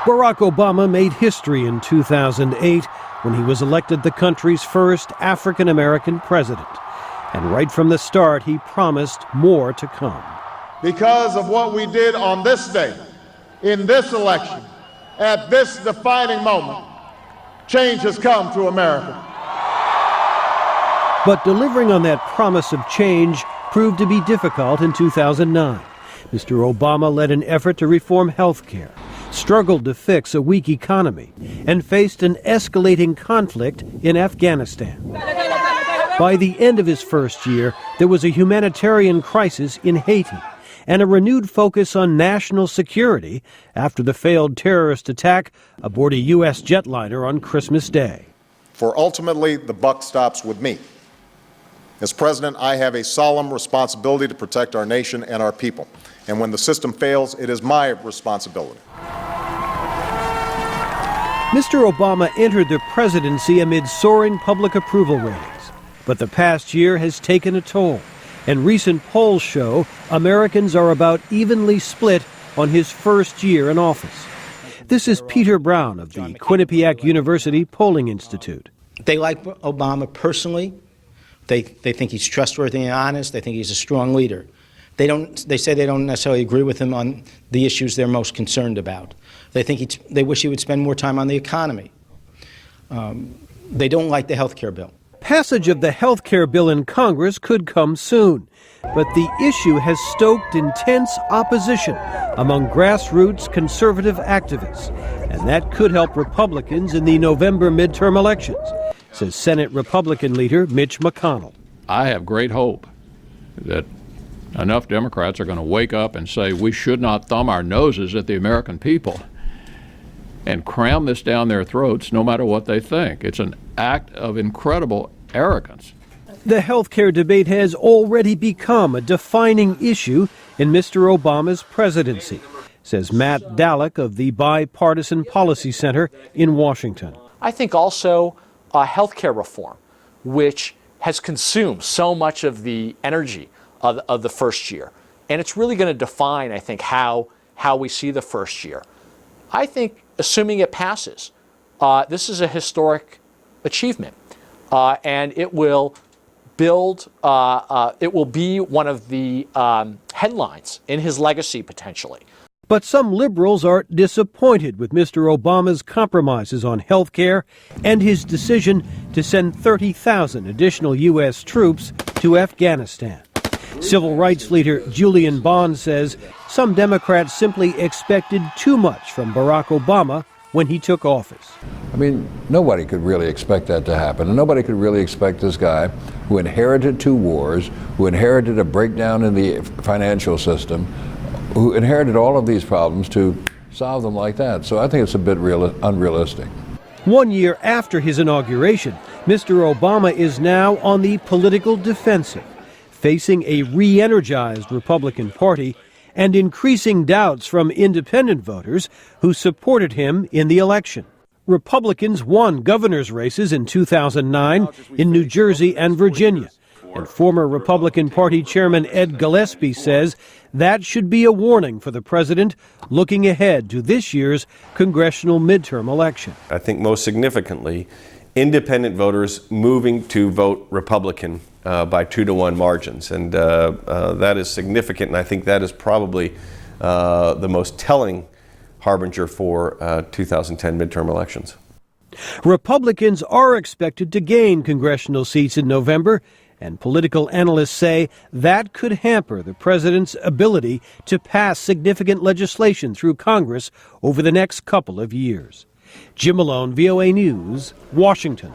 Barack Obama made history in 2008 when he was elected the country's first African-American president. And right from the start, he promised more to come. Because of what we did on this day, in this election, at this defining moment, change has come to America. But delivering on that promise of change proved to be difficult in 2009. Mr. Obama led an effort to reform health care, struggled to fix a weak economy, and faced an escalating conflict in Afghanistan. By the end of his first year, there was a humanitarian crisis in Haiti and a renewed focus on national security after the failed terrorist attack aboard a U.S. jetliner on Christmas Day. For ultimately, the buck stops with me. As president, I have a solemn responsibility to protect our nation and our people. And when the system fails, it is my responsibility. Mr. Obama entered the presidency amid soaring public approval ratings. But the past year has taken a toll, and recent polls show Americans are about evenly split on his first year in office. This is Peter Brown of the Quinnipiac University Polling Institute. They like Obama personally. They think he's trustworthy and honest. They think he's a strong leader. They say they don't necessarily agree with him on the issues they're most concerned about. They wish he would spend more time on the economy. They don't like the health care bill. Passage of the health care bill in Congress could come soon, but the issue has stoked intense opposition among grassroots conservative activists, and that could help Republicans in the November midterm elections, says Senate Republican leader Mitch McConnell. I have great hope that enough Democrats are going to wake up and say we should not thumb our noses at the American people and cram this down their throats no matter what they think. It's an act of incredible arrogance. The health care debate has already become a defining issue in Mr. Obama's presidency, says Matt Dallek of the Bipartisan Policy Center in Washington. I think also health care reform, which has consumed so much of the energy of the first year. And it's really going to define, I think, how we see the first year. I think, assuming it passes, this is a historic achievement. And it will build, it will be one of the headlines in his legacy, potentially. But some liberals are disappointed with Mr. Obama's compromises on health care and his decision to send 30,000 additional U.S. troops to Afghanistan. Civil rights leader Julian Bond says some Democrats simply expected too much from Barack Obama when he took office. I mean, nobody could really expect that to happen. And nobody could really expect this guy who inherited 2 wars, who inherited a breakdown in the financial system, who inherited all of these problems to solve them like that. So I think it's a bit unrealistic. 1 year after his inauguration, Mr. Obama is now on the political defensive, facing a re-energized Republican Party and increasing doubts from independent voters who supported him in the election. Republicans won governor's races in 2009 in New Jersey and Virginia, and former Republican Party Chairman Ed Gillespie says that should be a warning for the president looking ahead to this year's congressional midterm election. I think most significantly, independent voters moving to vote Republican by 2-to-1 margins. And that is significant, and I think that is probably the most telling harbinger for 2010 midterm elections. Republicans are expected to gain congressional seats in November, and political analysts say that could hamper the president's ability to pass significant legislation through Congress over the next couple of years. Jim Malone, VOA News, Washington.